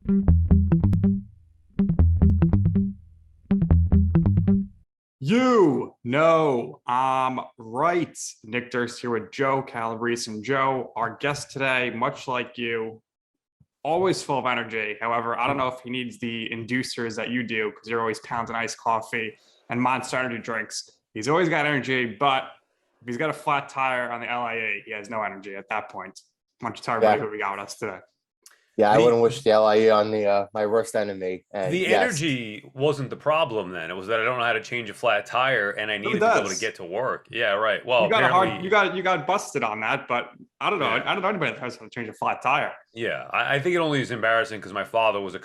You know, I'm right. Nick Durst here with Joe Calabrese. And Joe, our guest today, much like you, always full of energy. However, I don't know if he needs the inducers that you do because you're always pounding iced coffee and Monster Energy drinks. He's always got energy, but if he's got a flat tire on the LIE, he has no energy at that point. Why don't you tell everybody who we got with us today? Yeah, I wouldn't wish the LIE on my worst enemy. And the energy wasn't the problem then. It was that I don't know how to change a flat tire and I needed to be able to get to work. Yeah, right. Well, you got busted on that, but I don't know. Yeah. I don't know anybody that knows how to change a flat tire. Yeah, I think it only is embarrassing because my father was a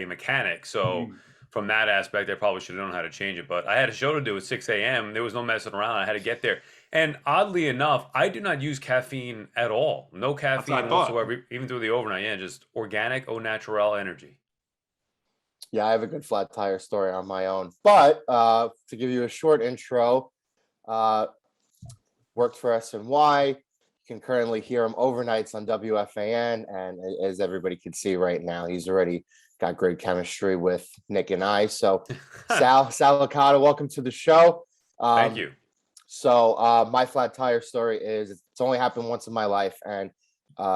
mechanic. So from that aspect, I probably should have known how to change it. But I had a show to do at 6 a.m. There was no messing around. I had to get there. And oddly enough, I do not use caffeine at all. No caffeine whatsoever, even through the overnight. Yeah, just organic, au naturel energy. Yeah, I have a good flat tire story on my own. But to give you a short intro, worked for SNY. You can currently hear him overnights on WFAN. And as everybody can see right now, he's already got great chemistry with Nick and I. So Sal Licata, welcome to the show. Thank you. So my flat tire story is it's only happened once in my life, and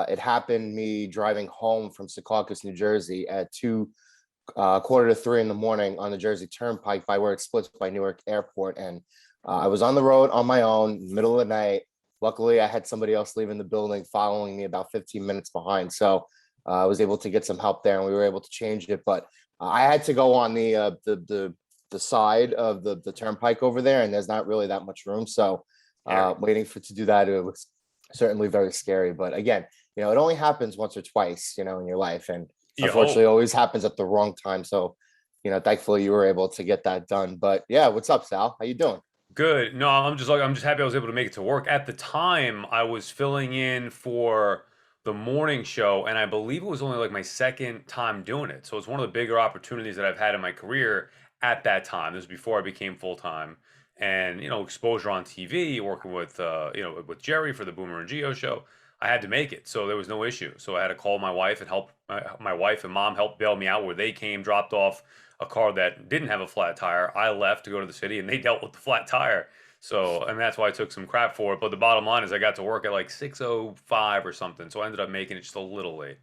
it happened me driving home from Secaucus, New Jersey at 2:45 in the morning on the Jersey Turnpike by where it splits by Newark Airport. And I was on the road on my own, middle of the night. Luckily, I had somebody else leaving the building following me about 15 minutes behind. So I was able to get some help there and we were able to change it. But I had to go on the side of the turnpike over there, and there's not really that much room. So waiting to do that, it was certainly very scary. But again, it only happens once or twice, in your life. And unfortunately, it always happens at the wrong time. So, thankfully you were able to get that done. But yeah, what's up, Sal? How you doing? Good. No, I'm just happy I was able to make it to work. At the time, I was filling in for the morning show, and I believe it was only like my second time doing it. So it's one of the bigger opportunities that I've had in my career at that time. This was before I became full-time, and exposure on TV, working with with Jerry for the Boomer and Geo show. I had to make it, so there was no issue. So I had to call my wife and help my wife and mom help bail me out where they came, dropped off a car that didn't have a flat tire. I left to go to the city and they dealt with the flat tire. So, and that's why I took some crap for it. But the bottom line is I got to work at like 6:05 or something. So I ended up making it just a little late.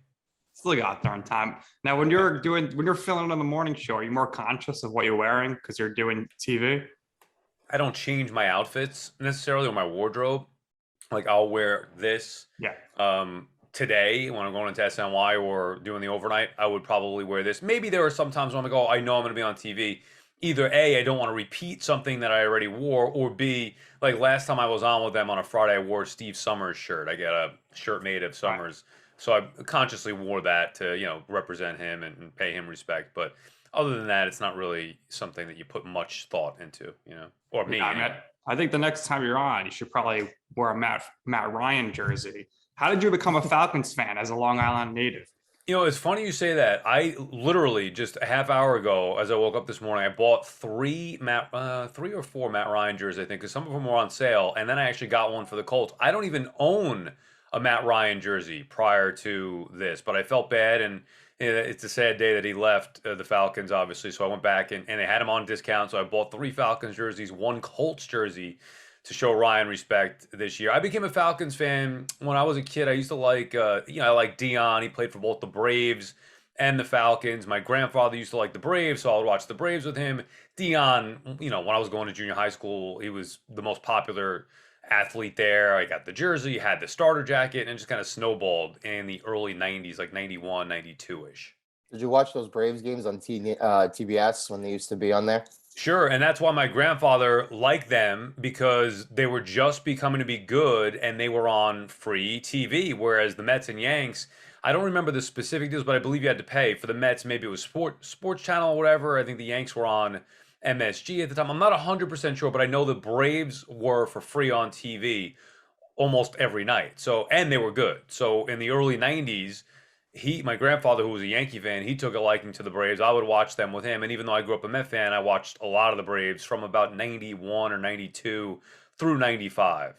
Still got there on time. Now, when you're filling on the morning show, are you more conscious of what you're wearing because you're doing TV? I don't change my outfits necessarily or my wardrobe. Like I'll wear this. Yeah. Today when I'm going into SNY or doing the overnight, I would probably wear this. Maybe there are some times when I'm like, oh, I know I'm going to be on TV. Either A, I don't want to repeat something that I already wore, or B, like last time I was on with them on a Friday, I wore Steve Summers' shirt. I got a shirt made of Summers. Right. So I consciously wore that to, represent him and pay him respect. But other than that, it's not really something that you put much thought into, or me. Yeah, I think the next time you're on, you should probably wear a Matt Ryan jersey. How did you become a Falcons fan as a Long Island native? It's funny you say that. I literally just a half hour ago, as I woke up this morning, I bought three or four Matt Ryan jerseys, I think, because some of them were on sale, and then I actually got one for the Colts. I don't even own a Matt Ryan jersey prior to this, but I felt bad, and it's a sad day that he left the Falcons, obviously. So I went back and they had him on discount, so I bought 3 Falcons jerseys, 1 Colts jersey, to show Ryan respect this year. I became a Falcons fan when I was a kid. I used to like, I like Dion. He played for both the Braves and the Falcons. My grandfather used to like the Braves, so I would watch the Braves with him. Dion, when I was going to junior high school, he was the most popular athlete there. I got the jersey, had the starter jacket, and it just kind of snowballed in the early 90s, like 91, 92-ish. Did you watch those Braves games on TBS when they used to be on there? Sure, and that's why my grandfather liked them, because they were just becoming to be good and they were on free TV, whereas the Mets and Yanks, I don't remember the specific deals, but I believe you had to pay. For the Mets, maybe it was Sports Channel or whatever. I think the Yanks were on MSG at the time. I'm not 100% sure, but I know the Braves were for free on TV almost every night. So, and they were good. So in the early 90s, my grandfather, who was a Yankee fan, he took a liking to the Braves. I would watch them with him. And even though I grew up a Met fan, I watched a lot of the Braves from about 91 or 92 through 95.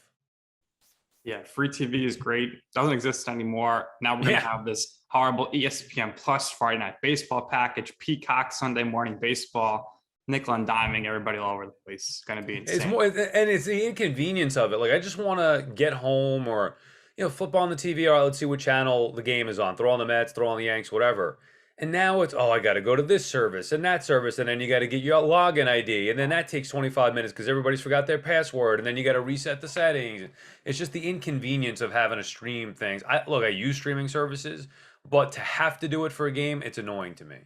Yeah, free TV is great. Doesn't exist anymore. Now we're going to have this horrible ESPN Plus Friday Night Baseball package, Peacock Sunday Morning Baseball, nickel and diming everybody all over the place. It's going to be It's insane. more, and it's the inconvenience of it. Like I just want to get home, or flip on the TV. All right, let's see what channel the game is on. Throw on the Mets, throw on the Yanks, whatever. And now it's, oh, I got to go to this service and that service, and then you got to get your login ID, and then that takes 25 minutes because everybody's forgot their password, and then you got to reset the settings. It's just the inconvenience of having to stream things. I use streaming services, but to have to do it for a game, it's annoying to me.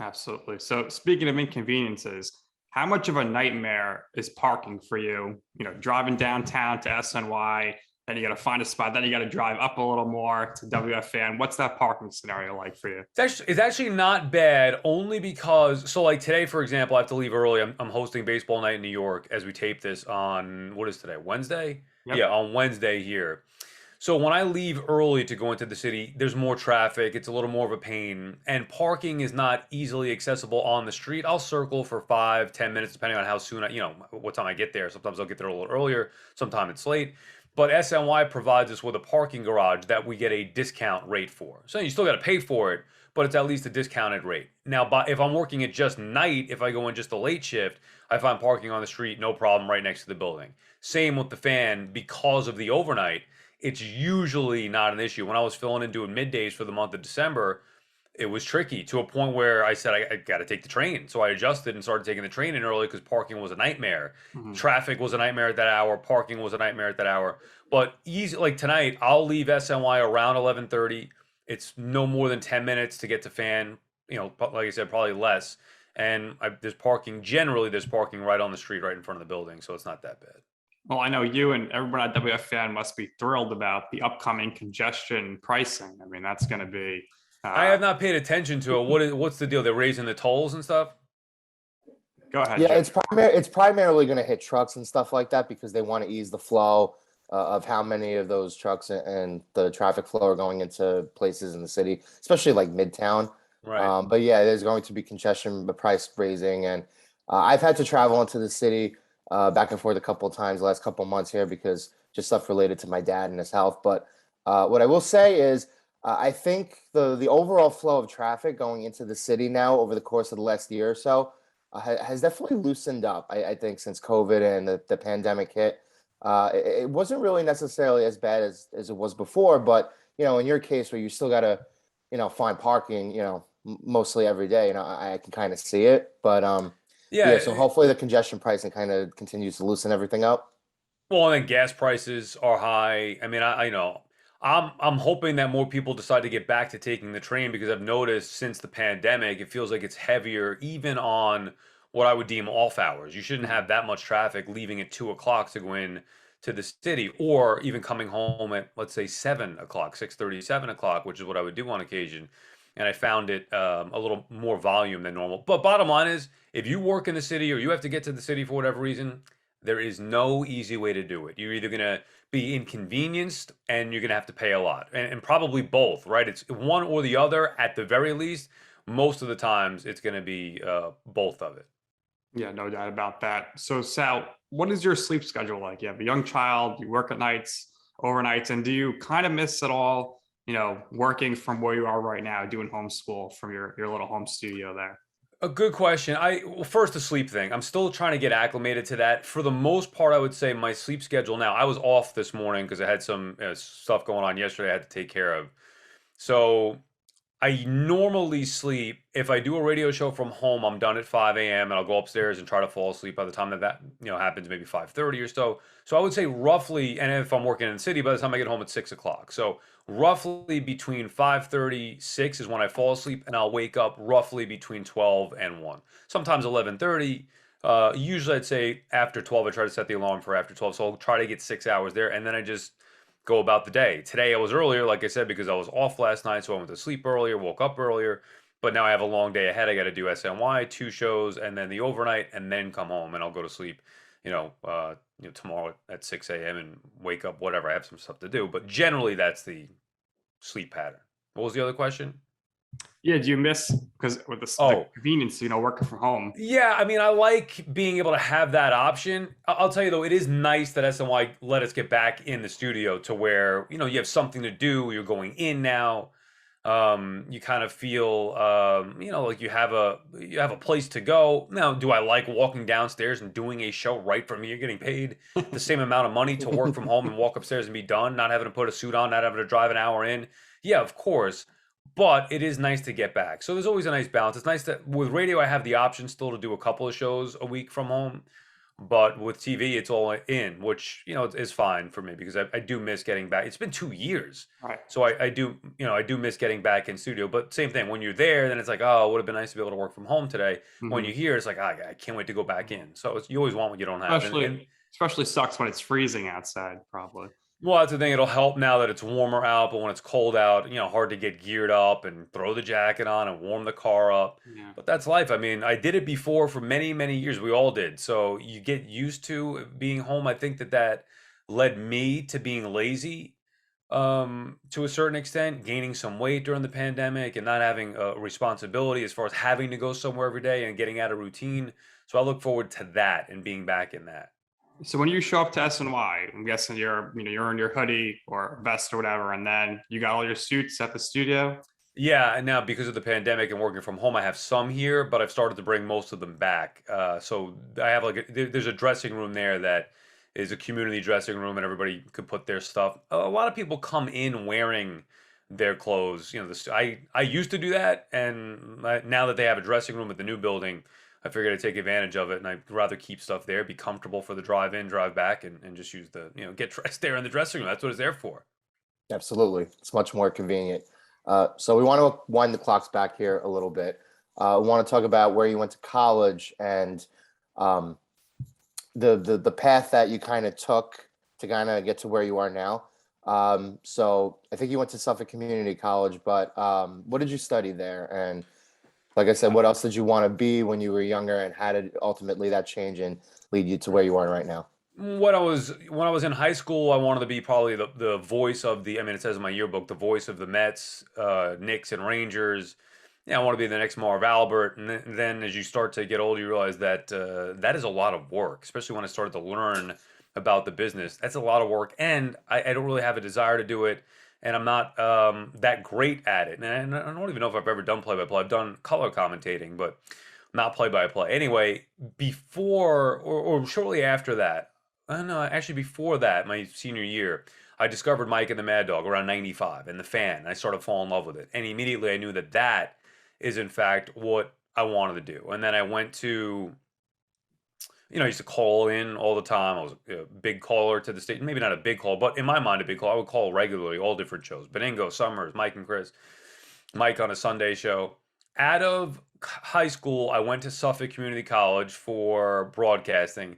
Absolutely. So speaking of inconveniences, how much of a nightmare is parking for you? Driving downtown to SNY, then you got to find a spot, then you got to drive up a little more to WFAN. What's that parking scenario like for you? It's actually not bad, only because, so like today, for example, I have to leave early. I'm hosting baseball night in New York as we tape this on, what is today, Wednesday? Yep. Yeah, on Wednesday here. So when I leave early to go into the city, there's more traffic. It's a little more of a pain, and parking is not easily accessible on the street. I'll circle for 5-10 minutes, depending on how soon what time I get there. Sometimes I'll get there a little earlier. Sometimes it's late. But SNY provides us with a parking garage that we get a discount rate for. So you still got to pay for it, but it's at least a discounted rate. Now, if I'm working at just night, if I go in just a late shift, I find parking on the street, no problem, right next to the building. Same with the fan, because of the overnight, it's usually not an issue. When I was filling in doing middays for the month of December, it was tricky to a point where I said, I got to take the train. So I adjusted and started taking the train in early because parking was a nightmare. Mm-hmm. Traffic was a nightmare at that hour. Parking was a nightmare at that hour. But easy, like tonight, I'll leave SNY around 11:30. It's no more than 10 minutes to get to Fan. Like I said, probably less. And there's parking right on the street, right in front of the building. So it's not that bad. Well, I know you and everyone at WFAN must be thrilled about the upcoming congestion pricing. I mean, that's going to be... I have not paid attention to it. What's the deal? They're raising the tolls and stuff? Go ahead. Yeah, Joe. it's primarily going to hit trucks and stuff like that because they want to ease the flow of how many of those trucks and the traffic flow are going into places in the city, especially like Midtown. Right. But yeah, there's going to be congestion, price raising, and I've had to travel into the city back and forth a couple of times the last couple of months here because just stuff related to my dad and his health. But what I will say is I think the overall flow of traffic going into the city now over the course of the last year or so has definitely loosened up. I think since COVID and the pandemic hit, it wasn't really necessarily as bad as it was before. But in your case where you still got to find parking, mostly every day, I can kind of see it. But yeah, so hopefully the congestion pricing kind of continues to loosen everything up. Well, and then gas prices are high. I mean, I know. I'm hoping that more people decide to get back to taking the train because I've noticed since the pandemic, it feels like it's heavier even on what I would deem off hours. You shouldn't have that much traffic leaving at 2 o'clock to go in to the city, or even coming home at, let's say, 7 o'clock, 6:30, 7 o'clock, which is what I would do on occasion. And I found it a little more volume than normal. But bottom line is, if you work in the city or you have to get to the city for whatever reason, there is no easy way to do it. You're either going to be inconvenienced and you're going to have to pay a lot, and probably both, right? It's one or the other at the very least. Most of the times it's going to be both of it. Yeah, no doubt about that. So Sal, what is your sleep schedule like? You have a young child, you work at nights, overnights, and do you kind of miss it all, working from where you are right now, doing homeschool from your little home studio there? A good question. Well, first, the sleep thing. I'm still trying to get acclimated to that. For the most part, I would say my sleep schedule now, I was off this morning because I had some stuff going on yesterday I had to take care of. So I normally sleep, if I do a radio show from home, I'm done at 5 a.m. and I'll go upstairs and try to fall asleep by the time that happens, maybe 5:30 or so. So I would say roughly, and if I'm working in the city, by the time I get home at 6 o'clock. So roughly between 5:30, 6 is when I fall asleep, and I'll wake up roughly between 12 and 1. Sometimes 11:30. Usually I'd say after 12, I try to set the alarm for after 12. So I'll try to get 6 hours there, and then I just go about the day. Today I was earlier, like I said, because I was off last night, so I went to sleep earlier, woke up earlier. But now I have a long day ahead. I got to do SNY, 2 shows, and then the overnight, and then come home, and I'll go to sleep, tomorrow at 6 a.m. and wake up, whatever. I have some stuff to do, but generally that's the sleep pattern. What was the other question? Yeah, do you miss, because with the convenience, working from home? Yeah, I mean, I like being able to have that option. I'll tell you though, it is nice that SNY let us get back in the studio to where, you have something to do. You're going in now. You kind of feel, like you have a place to go. Now, do I like walking downstairs and doing a show right from here, getting paid the same amount of money to work from home and walk upstairs and be done, not having to put a suit on, not having to drive an hour in? Yeah, of course. But it is nice to get back. So there's always a nice balance. It's nice that with radio, I have the option still to do a couple of shows a week from home. But with TV, it's all in, which, is fine for me because I do miss getting back. It's been 2 years. Right. So I do miss getting back in studio. But same thing, when you're there, then it's like, oh, it would have been nice to be able to work from home today. When Mhm. you're here, it's like, I can't wait to go back in. So you always want what you don't have. Especially sucks when it's freezing outside, probably. Well, that's the thing. It'll help now that it's warmer out, but when it's cold out, hard to get geared up and throw the jacket on and warm the car up. Yeah. But that's life. I mean, I did it before for many, many years. We all did. So you get used to being home. I think that led me to being lazy, to a certain extent, gaining some weight during the pandemic and not having a responsibility as far as having to go somewhere every day and getting out of routine. So I look forward to that and being back in that. So when you show up to SNY, I'm guessing you're in your hoodie or vest or whatever, and then you got all your suits at the studio. Yeah, and now because of the pandemic and working from home, I have some here, but I've started to bring most of them back. So I have there's a dressing room there that is a community dressing room, and everybody could put their stuff. A lot of people come in wearing their clothes. I used to do that, and now that they have a dressing room at the new building, I figured I'd take advantage of it, and I'd rather keep stuff there, be comfortable for the drive in, drive back, and just use get dressed there in the dressing room. That's what it's there for. Absolutely. It's much more convenient. So we want to wind the clocks back here a little bit. We want to talk about where you went to college and the path that you kind of took to kind of get to where you are now. So I think you went to Suffolk Community College, but what did you study there? And like I said, what else did you want to be when you were younger, and how did ultimately that change and lead you to where you are right now? When I was in high school, I wanted to be probably the voice of the. I mean, it says in my yearbook, the voice of the Mets, Knicks, and Rangers. Yeah, I want to be the next Marv Albert. And then as you start to get older, you realize that that is a lot of work, especially when I started to learn about the business. That's a lot of work, and I don't really have a desire to do it, and I'm not that great at it. And I don't even know if I've ever done play-by-play. I've done color commentating, but not play-by-play. Anyway, before or shortly after that. No, actually before that, my senior year, I discovered Mike and the Mad Dog around 95 and the fan. And I started falling in love with it. And immediately I knew that that is in fact what I wanted to do. And then I went to, I used to call in all the time. I was a big caller to the station. Maybe not a big call, but in my mind, a big call. I would call regularly, all different shows. Beningo, Summers, Mike and Chris, Mike on a Sunday show. Out of high school, I went to Suffolk Community College for broadcasting,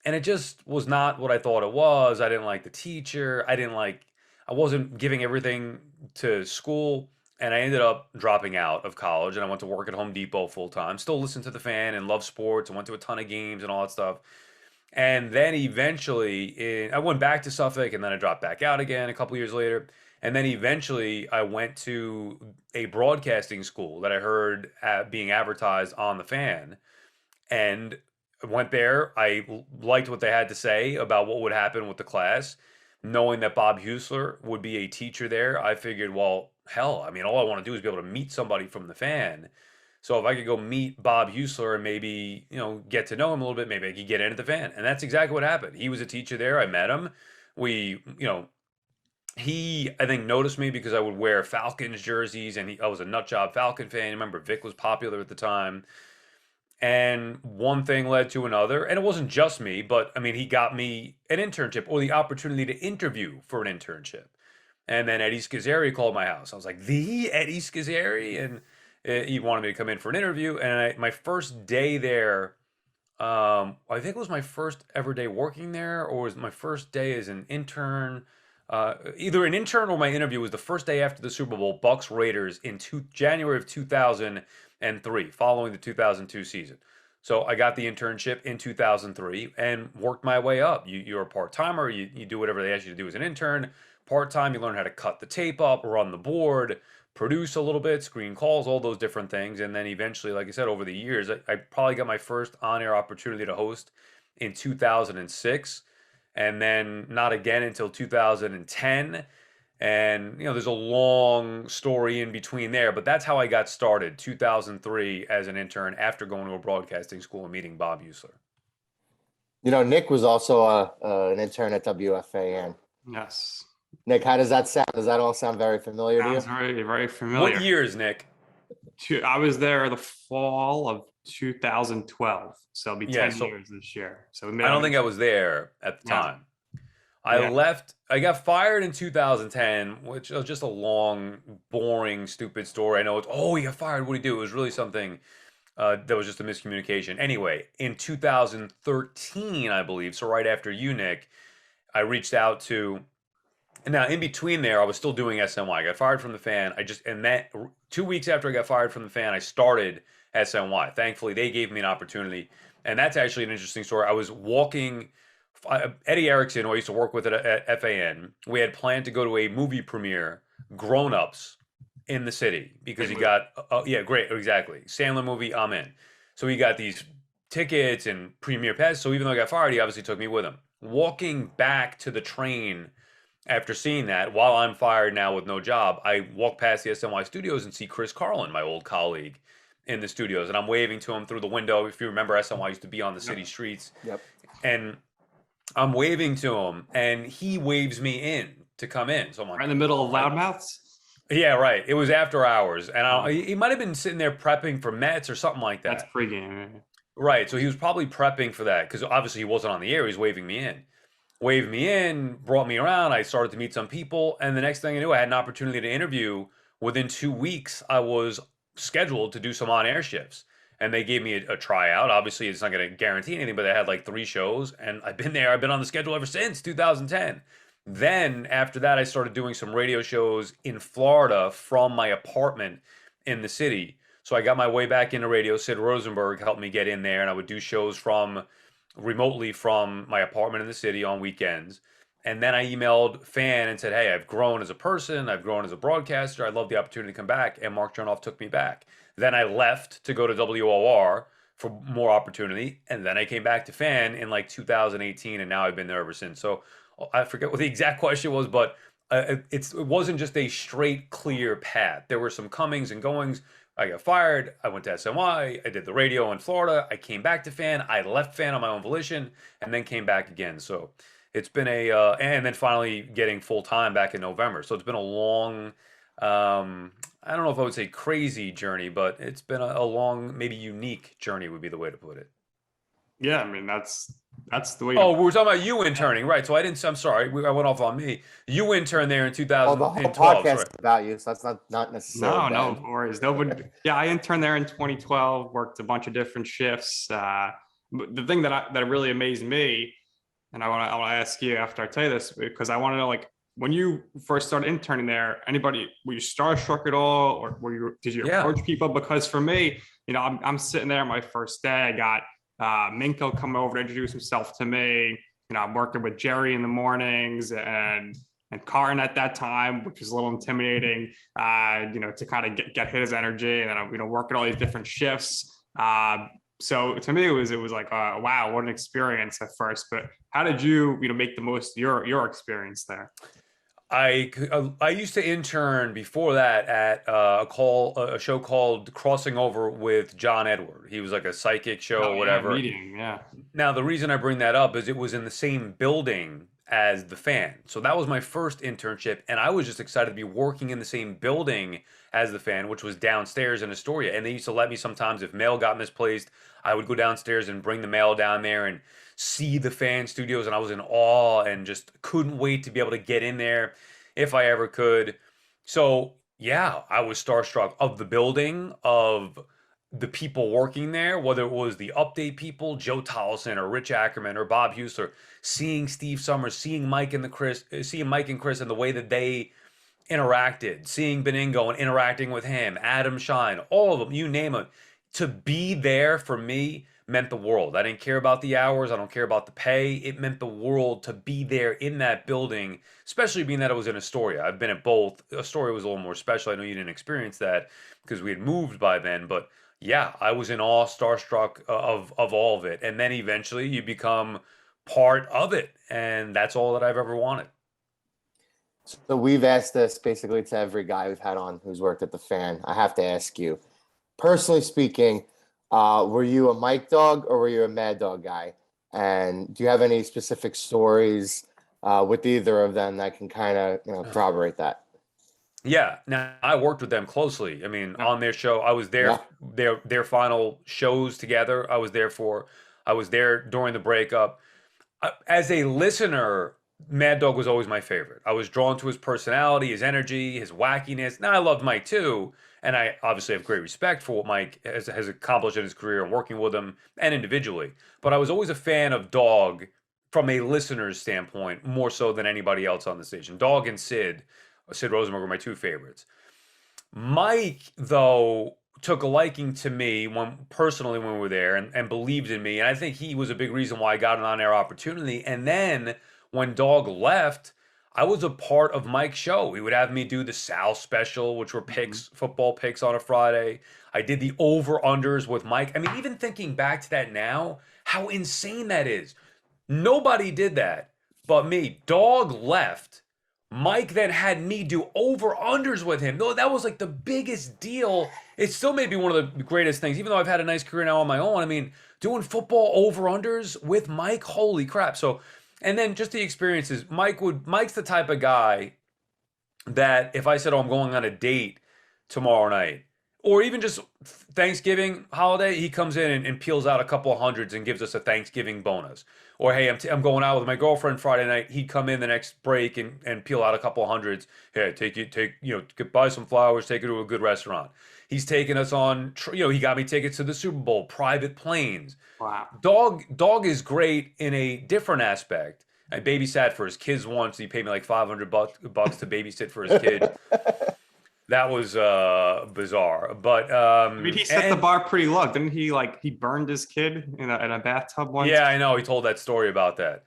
and it just was not what I thought it was. I didn't like the teacher. I wasn't giving everything to school, and I ended up dropping out of college, and I went to work at Home Depot full time. Still listen to the fan and love sports and went to a ton of games and all that stuff. And then eventually, I went back to Suffolk, and then I dropped back out again a couple years later. And then eventually, I went to a broadcasting school that I heard being advertised on the fan, and I went there. I liked what they had to say about what would happen with the class. Knowing that Bob Husler would be a teacher there, I figured, well, hell, I mean, all I want to do is be able to meet somebody from the fan. So if I could go meet Bob Husler and maybe, get to know him a little bit, maybe I could get into the fan. And that's exactly what happened. He was a teacher there. I met him. We, he, I think, noticed me because I would wear Falcons jerseys, and I was a nut job Falcon fan. Remember, Vic was popular at the time. And one thing led to another. And it wasn't just me, but I mean, he got me an internship or the opportunity to interview for an internship. And then Eddie Schizzeri called my house. I was like, the Eddie Schizzeri? And he wanted me to come in for an interview. And my first day there, I think it was my first ever day working there, or was my first day as an intern. Either an intern or my interview was the first day after the Super Bowl, Bucks Raiders in January of 2003, following the 2002 season. So I got the internship in 2003 and worked my way up. You're a part-timer. You do whatever they ask you to do as an intern. Part-time, you learn how to cut the tape up, run the board, produce a little bit, screen calls, all those different things. And then eventually, like I said, over the years, I probably got my first on-air opportunity to host in 2006, and then not again until 2010. And there's a long story in between there, but that's how I got started, 2003 as an intern after going to a broadcasting school and meeting Bob Usler. Nick was also an intern at WFAN. Yes. Nick, how does that sound? Does that all sound very familiar to you? Sounds very, very familiar. What years, Nick? I was there the fall of 2012. So it'll be 10 years this year. So I don't think I was there at the time. I left. I got fired in 2010, which was just a long, boring, stupid story. I know it's, he got fired. What did he do? It was really something that was just a miscommunication. Anyway, in 2013, I believe, so right after you, Nick, I reached out to. And now, in between there, I was still doing SNY. I got fired from the Fan. And that 2 weeks after I got fired from the Fan, I started SNY. Thankfully, they gave me an opportunity. And that's actually an interesting story. I was walking. Eddie Erickson, who I used to work with at FAN, we had planned to go to a movie premiere, Grown Ups, in the city because he got, great, exactly. Sandler movie, I'm in. So he got these tickets and premiere pass. So even though I got fired, he obviously took me with him. Walking back to the train after seeing that, while I'm fired now with no job, I walk past the SNY studios and see Chris Carlin, my old colleague, in the studios. And I'm waving to him through the window. If you remember, SNY used to be on the city streets. Yep. And I'm waving to him, and he waves me in to come in. So I'm like, right in the middle of Loudmouths? Yeah, right. It was after hours, and he might have been sitting there prepping for Mets or something like that. That's pregame. Right. So he was probably prepping for that because obviously he wasn't on the air. He was waving me in. Waved me in, brought me around. I started to meet some people, and the next thing I knew, I had an opportunity to interview. Within 2 weeks, I was scheduled to do some on-air shifts. And they gave me a tryout. Obviously, it's not going to guarantee anything, but they had like 3 shows. And I've been there. I've been on the schedule ever since 2010. Then after that, I started doing some radio shows in Florida from my apartment in the city. So I got my way back into radio. Sid Rosenberg helped me get in there. And I would do shows remotely from my apartment in the city on weekends. And then I emailed Fan and said, hey, I've grown as a person. I've grown as a broadcaster. I'd love the opportunity to come back. And Mark Chernoff took me back. Then I left to go to WOR for more opportunity. And then I came back to Fan in like 2018. And now I've been there ever since. So I forget what the exact question was, but it wasn't just a straight, clear path. There were some comings and goings. I got fired. I went to SNY. I did the radio in Florida. I came back to Fan. I left Fan on my own volition and then came back again. So it's been and then finally getting full time back in November. So it's been a long, I don't know if I would say crazy journey, but it's been a long, maybe unique journey would be the way to put it. Yeah, I mean, that's the way. Oh, we were talking about you interning, right? So I'm sorry, I went off on me. You interned there in 2012. The whole podcast is about you, so that's not necessarily. No worries. Nobody. Yeah, I interned there in 2012. Worked a bunch of different shifts. But the thing that really amazed me, and I want to ask you after I tell you this, because I want to know, like, when you first started interning there, were you starstruck at all, or did you approach people? Because for me, I'm sitting there my first day. I got Minko come over to introduce himself to me. I'm working with Jerry in the mornings and Karin at that time, which was a little intimidating, to kind of get his energy. And then I'm, working all these different shifts. So to me, it was like, wow, what an experience at first. But how did you, make the most of your experience there? I used to intern before that at a show called Crossing Over with John Edward. He was like a psychic show or whatever. Meeting, yeah. Now, the reason I bring that up is it was in the same building as the Fan. So that was my first internship, and I was just excited to be working in the same building as the Fan, which was downstairs in Astoria. And they used to let me sometimes, if mail got misplaced, I would go downstairs and bring the mail down there and see the Fan studios, and I was in awe and just couldn't wait to be able to get in there if I ever could. So yeah, I was starstruck of the building, of the people working there, whether it was the update people, Joe Tolleson or Rich Ackerman or Bob Husler, seeing Steve Summers, seeing Mike and Chris and the way that they interacted, seeing Beningo and interacting with him, Adam Shine, all of them, you name it. To be there for me meant the world. I didn't care about the hours. I don't care about the pay. It meant the world to be there in that building, especially being that it was in Astoria. I've been at both. Astoria was a little more special. I know you didn't experience that because we had moved by then, but yeah, I was in awe, starstruck of all of it. And then eventually you become part of it. And that's all that I've ever wanted. So we've asked this basically to every guy we've had on who's worked at the fan. I have to ask you, personally speaking, were you a Mike Dog or were you a Mad Dog guy? And do you have any specific stories with either of them that can kind of corroborate that? Yeah, now I worked with them closely. I mean, Yeah. on their show, I was there. Yeah. Their final shows together. I was there for. I was there during the breakup. As a listener, Mad Dog was always my favorite. I was drawn to his personality, his energy, his wackiness. Now I loved Mike too, and I obviously have great respect for what Mike has accomplished in his career and working with him and individually. But I was always a fan of Dog from a listener's standpoint, more so than anybody else on the station. Dog and Sid Rosenberg were my two favorites. Mike, though, took a liking to me when we were there and believed in me. And I think he was a big reason why I got an on-air opportunity. And then when Dog left, I was a part of Mike's show. He would have me do the Sal special, which were picks, football picks on a Friday. I did the over-unders with Mike. I mean, even thinking back to that now, how insane that is. Nobody did that but me. Dog left. Mike then had me do over-unders with him. No, that was like the biggest deal. It still may be one of the greatest things, even though I've had a nice career now on my own. I mean, doing football over-unders with Mike, holy crap. So, and then just the experiences. Mike's the type of guy that if I said, oh, I'm going on a date tomorrow night, or even just Thanksgiving holiday, he comes in and peels out a couple of hundreds and gives us a Thanksgiving bonus. Or, hey, I'm going out with my girlfriend Friday night. He'd come in the next break and peel out a couple of hundreds. Hey, buy some flowers, take her to a good restaurant. He's taken us on, he got me tickets to the Super Bowl, private planes. Wow. Dog is great in a different aspect. I babysat for his kids once. He paid me like $500 bucks to babysit for his kid. That was bizarre, but I mean, he set the bar pretty low. Didn't he? Like, he burned his kid in a bathtub once. Yeah, I know. He told that story about that.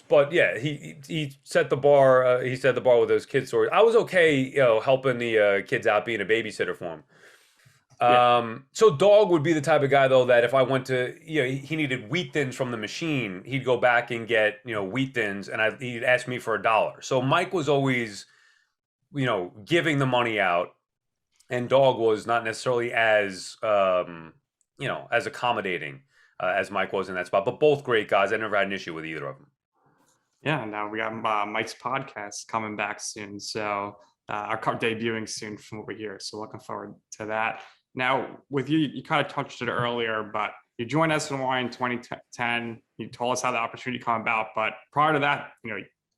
But yeah, he set the bar. He set the bar with those kid stories. I was okay, helping the kids out, being a babysitter for him. So Dog would be the type of guy though that if I went to, he needed wheat thins from the machine, he'd go back and get wheat thins, and he'd ask me for $1. So Mike was always giving the money out, and Dog was not necessarily as as accommodating as Mike was in that spot. But both great guys. I never had an issue with either of them. Yeah, now we got Mike's podcast coming back soon, so our debuting soon from over here. So looking forward to that. Now, with you, you kind of touched it earlier, but you joined SNY in 2010. You told us how the opportunity came about, but prior to that,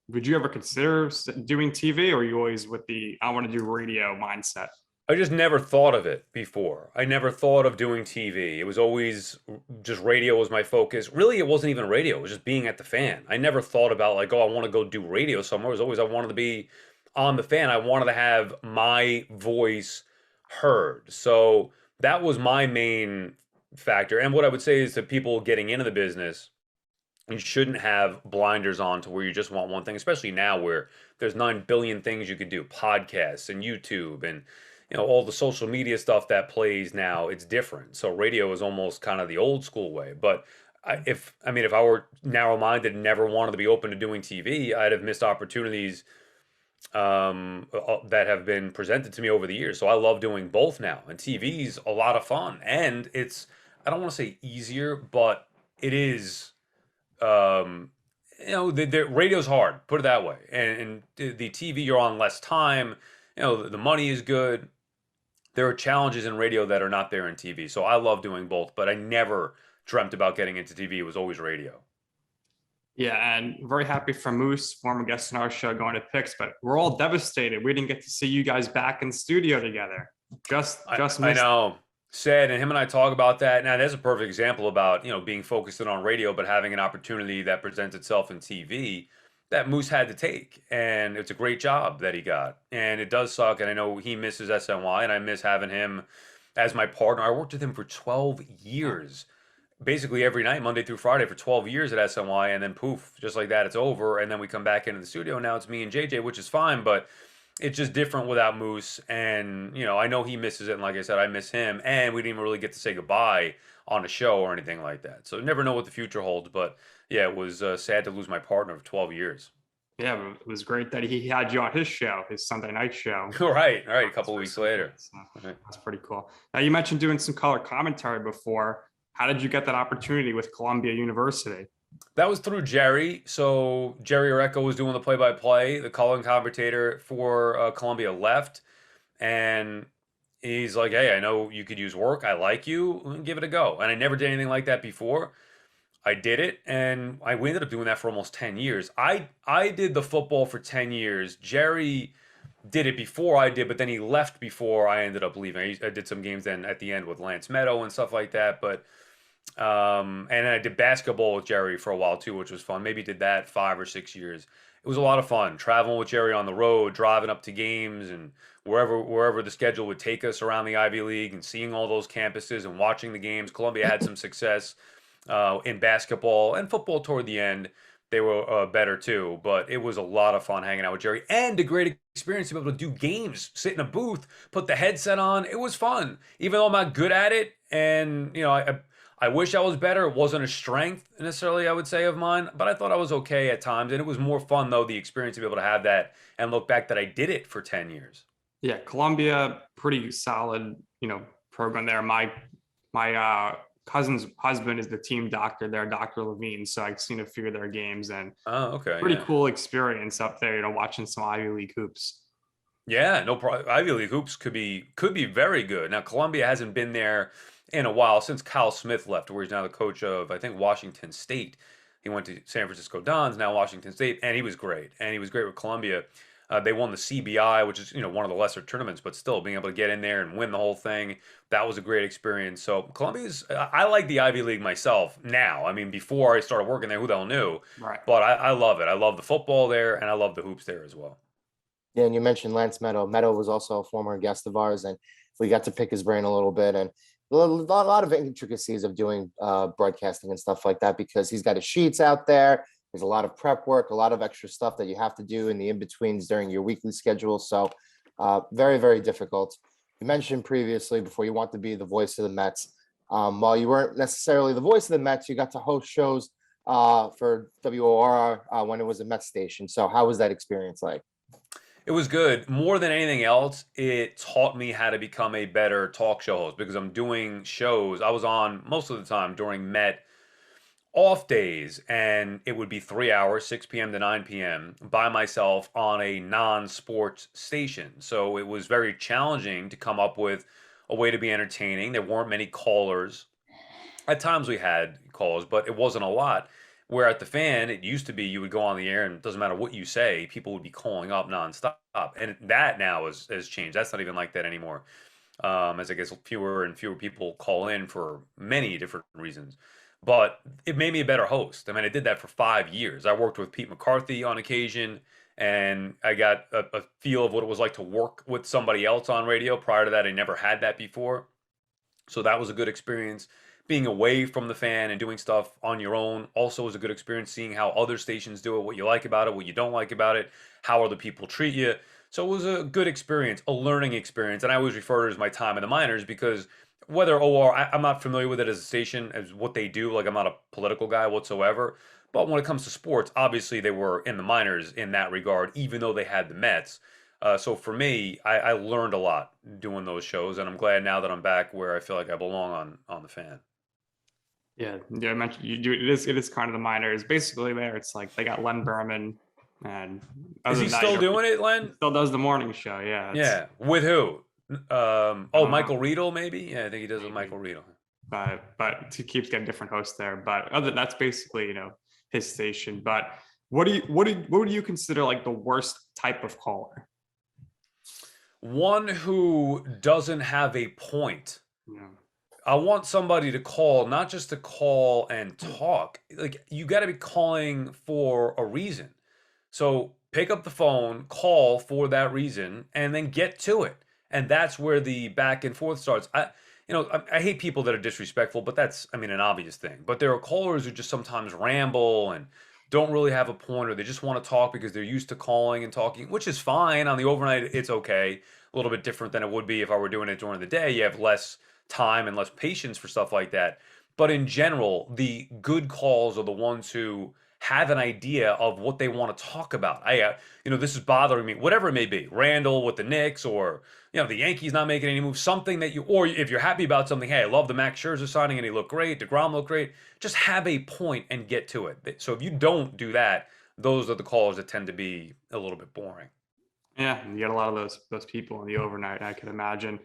would you ever consider doing TV, or are you always with the I want to do radio mindset? I just never thought of it before. I never thought of doing TV. It was always just radio was my focus. Really, it wasn't even radio. It was just being at the fan. I never thought about like, oh, I want to go do radio somewhere. It was always I wanted to be on the fan. I wanted to have my voice heard. So that was my main factor. And what I would say is to people getting into the business, you shouldn't have blinders on to where you just want one thing, especially now where there's 9 billion things you could do, podcasts and YouTube and all the social media stuff that plays now. It's different. So radio is almost kind of the old school way. But if I were narrow-minded and never wanted to be open to doing TV, I'd have missed opportunities that have been presented to me over the years. So I love doing both now, and TV's a lot of fun, and it's, I don't want to say easier, but it is. The radio's hard, put it that way, and the TV you're on less time. The money is good. There are challenges in radio that are not there in TV. So I love doing both, but I never dreamt about getting into TV. It was always radio. Yeah, and very happy for Moose, former guest in our show, going to picks, but we're all devastated. We didn't get to see you guys back in the studio together. I know. Sad, and him and I talk about that. Now, there's a perfect example about, being focused in on radio, but having an opportunity that presents itself in TV that Moose had to take. And it's a great job that he got. And it does suck, and I know he misses SNY, and I miss having him as my partner. I worked with him for 12 years. Basically every night, Monday through Friday, for 12 years at SNY, and then poof, just like that, it's over. And then we come back into the studio. Now it's me and JJ, which is fine, but it's just different without Moose. And, I know he misses it. And like I said, I miss him. And we didn't even really get to say goodbye on a show or anything like that. So never know what the future holds. But yeah, it was sad to lose my partner of 12 years. Yeah, but it was great that he had you on his show, his Sunday night show. Right, right. A couple For weeks Sunday, later. so Right. that's pretty cool. Now you mentioned doing some color commentary before. How did you get that opportunity with Columbia University? That was through Jerry. So Jerry Oreco was doing the play-by-play. The color commentator for Columbia left, and he's like, "Hey, I know you could use work. I like you. Give it a go." And I never did anything like that before. I did it, and we ended up doing that for almost 10 years. I did the football for 10 years. Jerry did it before I did, but then he left before I ended up leaving. I did some games then at the end with Lance Meadow and stuff like that. But and I did basketball with Jerry for a while too, which was fun. Maybe did that 5 or 6 years. It was a lot of fun traveling with Jerry on the road, driving up to games and wherever the schedule would take us around the Ivy League, and seeing all those campuses and watching the games. Columbia had some success in basketball and football toward the end. They were better too, but it was a lot of fun hanging out with Jerry, and a great experience to be able to do games, sit in a booth, put the headset on. It was fun, even though I'm not good at it. And I wish I was better. It wasn't a strength necessarily, I would say, of mine, but I thought I was okay at times. And it was more fun, though, the experience to be able to have that and look back that I did it for 10 years. Yeah, Columbia, pretty solid, program there. My cousin's husband is the team doctor there, Dr. Levine. So I've seen a few of their games, and Oh, okay. pretty Yeah. cool experience up there, watching some Ivy League hoops. Yeah, no problem. Ivy League hoops could be very good. Now Columbia hasn't been there in a while since Kyle Smith left, where he's now the coach of, I think, Washington State. He went to San Francisco Dons, now Washington State, and he was great. And he was great with Columbia. They won the CBI, which is one of the lesser tournaments, but still being able to get in there and win the whole thing, that was a great experience. So Columbia's, I like the Ivy League myself now. I mean, before I started working there, who the hell knew? Right. But I love it. I love the football there, and I love the hoops there as well. Yeah, and you mentioned Lance Meadow. Meadow was also a former guest of ours, and we got to pick his brain a little bit, and a lot of intricacies of doing broadcasting and stuff like that, because he's got his sheets out there. There's a lot of prep work, a lot of extra stuff that you have to do in the in-betweens during your weekly schedule. So very, very difficult. You mentioned previously, before, you want to be the voice of the Mets. While you weren't necessarily the voice of the Mets, you got to host shows for WOR when it was a Mets station. So how was that experience like? It was good. More than anything else, it taught me how to become a better talk show host, because I'm doing shows. I was on most of the time during Met off days, and it would be 3 hours, 6 p.m. to 9 p.m. by myself on a non-sports station. So it was very challenging to come up with a way to be entertaining. There weren't many callers. At times we had callers, but it wasn't a lot. Where at the Fan, it used to be you would go on the air, and it doesn't matter what you say, people would be calling up nonstop. And that now has changed. That's not even like that anymore. As I guess fewer and fewer people call in for many different reasons. But it made me a better host. I mean, I did that for 5 years. I worked with Pete McCarthy on occasion, and I got a feel of what it was like to work with somebody else on radio. Prior to that, I never had that before. So that was a good experience. Being away from the Fan and doing stuff on your own also was a good experience, seeing how other stations do it, what you like about it, what you don't like about it, how other people treat you. So it was a good experience, a learning experience. And I always refer to it as my time in the minors, because whether I'm not familiar with it as a station, as what they do. Like, I'm not a political guy whatsoever. But when it comes to sports, obviously they were in the minors in that regard, even though they had the Mets. So for me, I learned a lot doing those shows, and I'm glad now that I'm back where I feel like I belong on the Fan. Yeah, I mentioned you do it. It is kind of the minors. Basically, there it's like they got Len Berman, and Is he still doing it, Len? Still does the morning show. Yeah. Yeah. With who? don't Michael know. Riedel, maybe? Yeah, I think he does with Maybe. Michael Riedel. But he keeps getting different hosts there. But that's basically his station. But what would you consider like the worst type of caller? One who doesn't have a point. Yeah. I want somebody to call, not just to call and talk. Like, you got to be calling for a reason. So pick up the phone, call for that reason, and then get to it. And that's where the back and forth starts. I hate people that are disrespectful, but that's, an obvious thing. But there are callers who just sometimes ramble and don't really have a point, or they just want to talk because they're used to calling and talking, which is fine. On the overnight, it's okay. A little bit different than it would be if I were doing it during the day. You have less time and less patience for stuff like that. But in general, the good calls are the ones who have an idea of what they want to talk about. This is bothering me, whatever it may be. Randall with the Knicks, or the Yankees not making any moves, something that or if you're happy about something, hey, I love the Max Scherzer signing and he looked great, DeGrom looked great. Just have a point and get to it. So if you don't do that, those are the calls that tend to be a little bit boring. Yeah, you get a lot of those people in the overnight, I can imagine.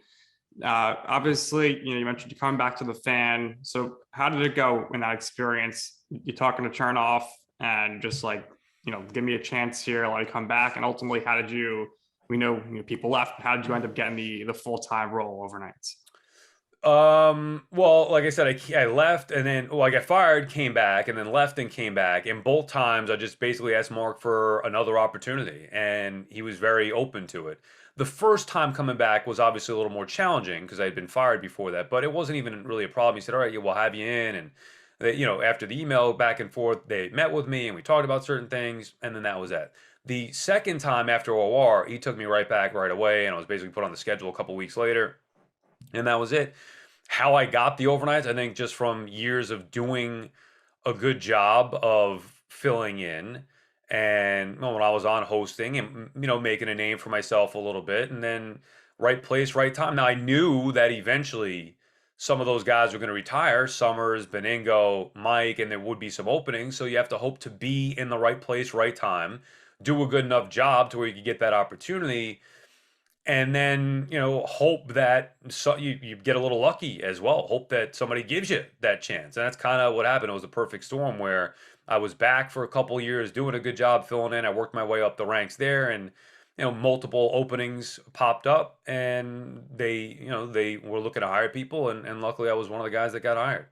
Obviously, you mentioned you coming back to the fan. So how did it go in that experience? You talking to turn off and just like, give me a chance here, let me come back. And ultimately, how did we know, people left, how did you end up getting the full-time role overnight? Well, like I said, I left, and then I got fired, came back, and then left and came back. And both times I just basically asked Mark for another opportunity, and he was very open to it. The first time coming back was obviously a little more challenging because I had been fired before that, but it wasn't even really a problem. He said, all right, yeah, we'll have you in. And after the email back and forth, they met with me and we talked about certain things, and then that was it. The second time after OR, he took me right back right away, and I was basically put on the schedule a couple weeks later, and that was it. How I got the overnights, I think just from years of doing a good job of filling in, and when I was on hosting and making a name for myself a little bit, and then right place, right time. Now I knew that eventually some of those guys were going to retire, Summers, Beningo, Mike, and there would be some openings. So you have to hope to be in the right place, right time, do a good enough job to where you could get that opportunity, and then hope that you get a little lucky as well. Hope that somebody gives you that chance, and that's kind of what happened. It was a perfect storm where I was back for a couple years doing a good job filling in. I worked my way up the ranks there, and multiple openings popped up, and they were looking to hire people, and luckily I was one of the guys that got hired.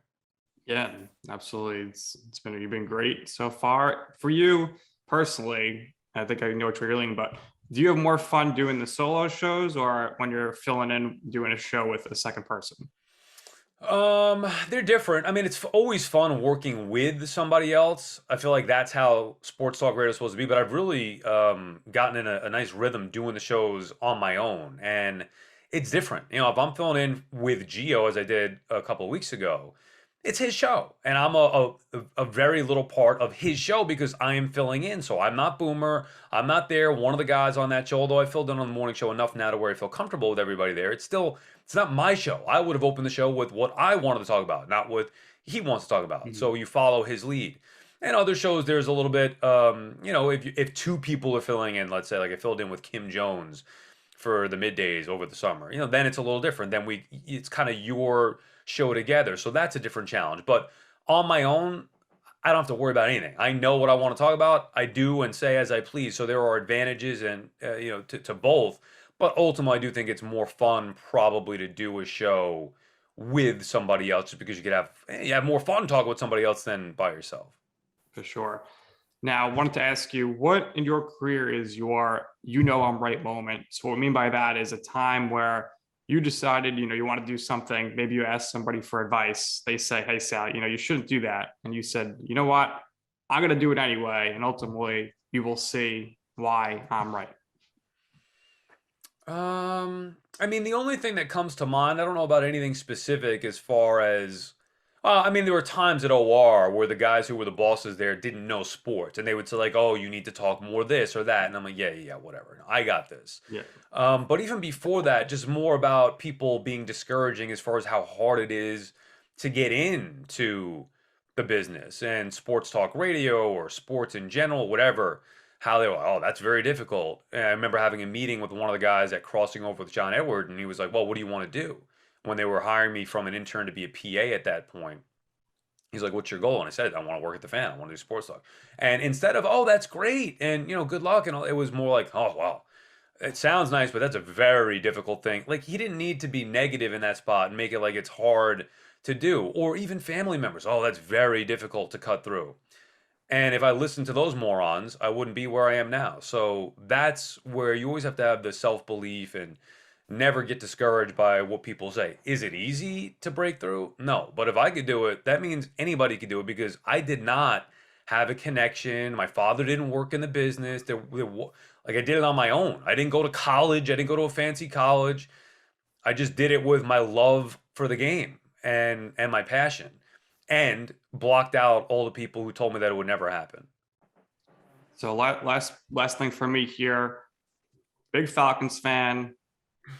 Yeah, absolutely. You've been great so far. For you personally, I think I know what you're feeling, but do you have more fun doing the solo shows or when you're filling in doing a show with a second person? They're different. I mean, it's always fun working with somebody else. I feel like that's how sports talk radio is supposed to be, but I've really gotten in a nice rhythm doing the shows on my own, and it's different. If I'm filling in with Gio as I did a couple of weeks ago, it's his show, and I'm a very little part of his show because I am filling in. So I'm not Boomer. I'm not there. One of the guys on that show, although I filled in on the morning show enough now to where I feel comfortable with everybody there. It's not my show. I would have opened the show with what I wanted to talk about, not what he wants to talk about. Mhm. So you follow his lead. And other shows, there's a little bit, if two people are filling in, let's say, like I filled in with Kim Jones for the middays over the summer, then it's a little different. Then it's kind of your show together. So that's a different challenge. But on my own, I don't have to worry about anything. I know what I want to talk about. I do and say as I please. So there are advantages and to both. But ultimately, I do think it's more fun probably to do a show with somebody else, just because you have more fun talking with somebody else than by yourself. For sure. Now, I wanted to ask you, what in your career is your I'm right moment? So what I mean by that is a time where you decided, you want to do something. Maybe you ask somebody for advice. They say, hey, Sal, you shouldn't do that. And you said, you know what? I'm going to do it anyway. And ultimately, you will see why I'm right. I mean, the only thing that comes to mind, I don't know about anything specific as far as, I mean, there were times at OR where the guys who were the bosses there didn't know sports, and they would say like, "Oh, you need to talk more this or that," and I'm like, "Yeah, whatever, I got this." Yeah. But even before that, just more about people being discouraging as far as how hard it is to get into the business and sports talk radio or sports in general, whatever. How they were, oh, that's very difficult. And I remember having a meeting with one of the guys at Crossing Over with John Edward, and he was like, "Well, what do you want to do?" When they were hiring me from an intern to be a PA at that point, he's like, "What's your goal?" And I said, "I want to work at the fan. I want to do sports talk." And instead of, "Oh, that's great," and good luck, and all, it was more like, "Oh, wow, it sounds nice, but that's a very difficult thing." Like he didn't need to be negative in that spot and make it like it's hard to do, or even family members. "Oh, that's very difficult to cut through." And if I listened to those morons, I wouldn't be where I am now. So that's where you always have to have the self belief and never get discouraged by what people say. Is it easy to break through? No. But if I could do it, that means anybody could do it because I did not have a connection. My father didn't work in the business. Like I did it on my own. I didn't go to college. I didn't go to a fancy college. I just did it with my love for the game and my passion, and blocked out all the people who told me that it would never happen. So last thing for me here, big Falcons fan,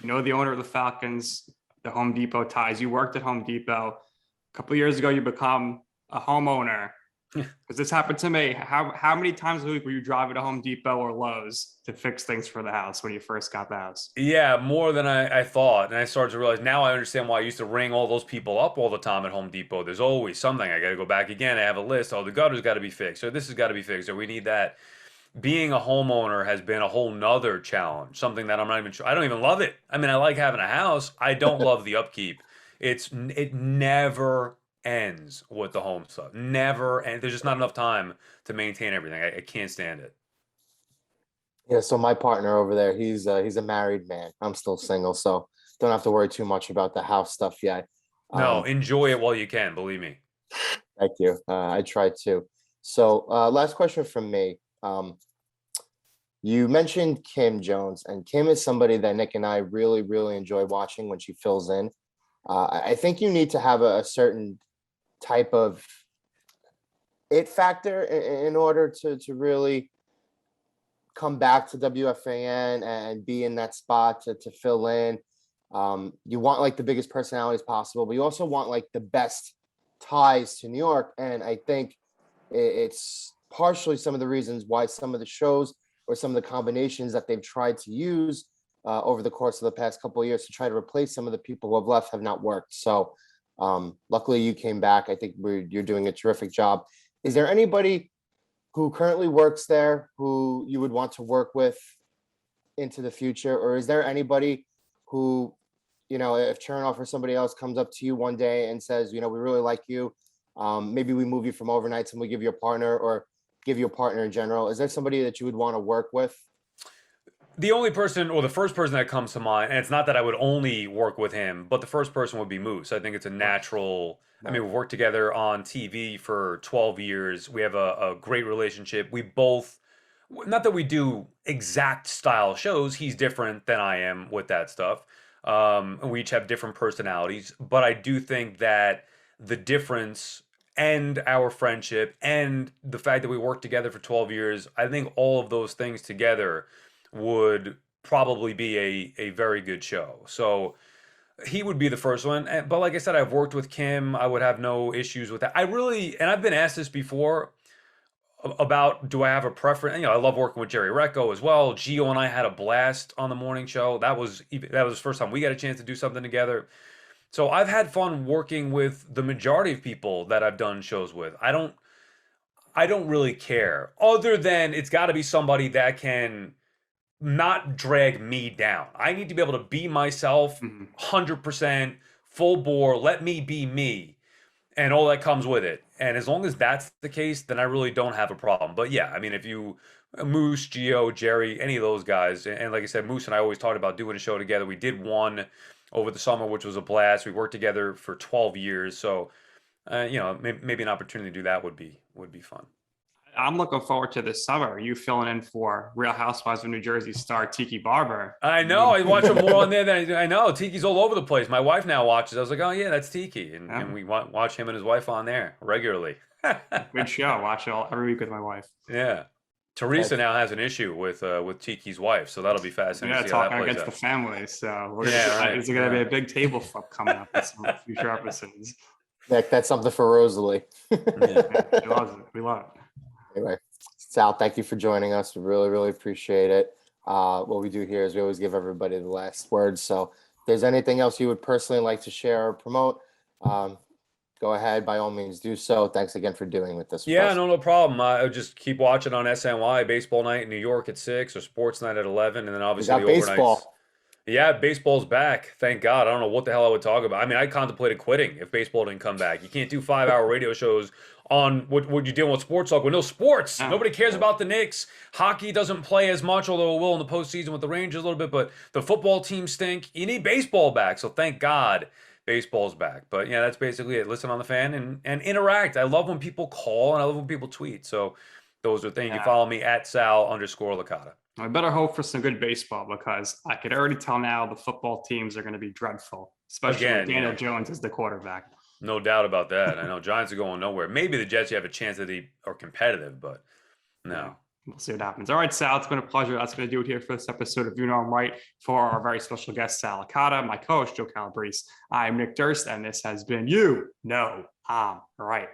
the owner of the Falcons, the Home Depot ties. You worked at Home Depot. A couple of years ago, you become a homeowner. Because this happened to me. How many times a week were you driving to Home Depot or Lowe's to fix things for the house when you first got the house? Yeah, more than I thought. And I started to realize now I understand why I used to ring all those people up all the time at Home Depot. There's always something. I got to go back again. I have a list. Oh, the gutter's got to be fixed. Or this has got to be fixed. Or we need that. Being a homeowner has been a whole nother challenge. Something that I'm not even sure. I don't even love it. I mean, I like having a house. I don't love the upkeep. It never ends with the home stuff. Never. And there's just not enough time to maintain everything. I can't stand it. Yeah, so my partner over there, he's a married man. I'm still single, so don't have to worry too much about the house stuff yet. No, enjoy it while you can. Believe me. Thank you. I try to. So last question from me. You mentioned Kim Jones, and Kim is somebody that Nick and I really, really enjoy watching when she fills in. I think you need to have a certain type of it factor in order to really come back to WFAN and be in that spot to fill in. You want like the biggest personalities possible, but you also want like the best ties to New York. And I think it's partially some of the reasons why some of the shows or some of the combinations that they've tried to use over the course of the past couple of years to try to replace some of the people who have left have not worked. So luckily you came back. I think you're doing a terrific job. Is there anybody who currently works there who you would want to work with into the future? Or is there anybody who, if Chernoff or somebody else comes up to you one day and says, we really like you, maybe we move you from overnights and we give you a partner or give you a partner in general. Is there somebody that you would want to work with? The only person, or the first person that comes to mind, and it's not that I would only work with him, but the first person would be Moose. I think it's a natural. I mean, we've worked together on TV for 12 years. We have a great relationship. We both, not that we do exact style shows, he's different than I am with that stuff. And we each have different personalities, but I do think that the difference and our friendship and the fact that we worked together for 12 years, I think all of those things together would probably be a very good show. So he would be the first one. But like I said, I've worked with Kim. I would have no issues with that. And I've been asked this before about, do I have a preference? I love working with Jerry Recco as well. Gio and I had a blast on the morning show. That was the first time we got a chance to do something together. So I've had fun working with the majority of people that I've done shows with. I don't really care, other than it's got to be somebody that can not drag me down. I need to be able to be myself 100% full bore, let me be me, and all that comes with it. And as long as that's the case, then I really don't have a problem. But yeah, I mean, if you, Moose, Gio, Jerry, any of those guys, and like I said, Moose and I always talked about doing a show together. We did one over the summer, which was a blast. We worked together for 12 years. So, maybe an opportunity to do that would be fun. I'm looking forward to this summer. You filling in for Real Housewives of New Jersey star Tiki Barber. I know. I watch him more on there than I know. Tiki's all over the place. My wife now watches. I was like, oh yeah, that's Tiki, and we watch him and his wife on there regularly. Good show. Watch it every week with my wife. Yeah. Teresa now has an issue with Tiki's wife, so that'll be fascinating. Yeah, talking against the family. So is there going to be a big table flip coming up in some future episodes? That's something for Rosalie. She loves it. We love it. Anyway, Sal, thank you for joining us. We really, really appreciate it. What we do here is we always give everybody the last word. So if there's anything else you would personally like to share or promote, go ahead, by all means do so. Thanks again for doing with this. Yeah, no problem. I just keep watching on SNY, baseball night in New York at 6 or sports night at 11. And then obviously the overnights. Yeah, baseball's back. Thank God. I don't know what the hell I would talk about. I mean, I contemplated quitting if baseball didn't come back. You can't do 5-hour radio shows on what you're dealing with sports talk with no sports. Nobody cares about the Knicks. Hockey doesn't play as much, although it will in the postseason with the Rangers a little bit, but the football teams stink. You need baseball back. So thank God baseball's back. But yeah, that's basically it. Listen on the fan and interact. I love when people call and I love when people tweet. So those are things. You follow me at Sal_Licata. I better hope for some good baseball, because I could already tell now the football teams are going to be dreadful, especially with Daniel Jones as the quarterback. No doubt about that. I know Giants are going nowhere. Maybe the Jets, you have a chance that they are competitive, but no. We'll see what happens. All right, Sal, it's been a pleasure. That's going to do it here for this episode of You Know I'm Right for our very special guest, Sal Licata, my co-host, Joe Calabrese. I'm Nick Durst, and this has been You Know I'm Right.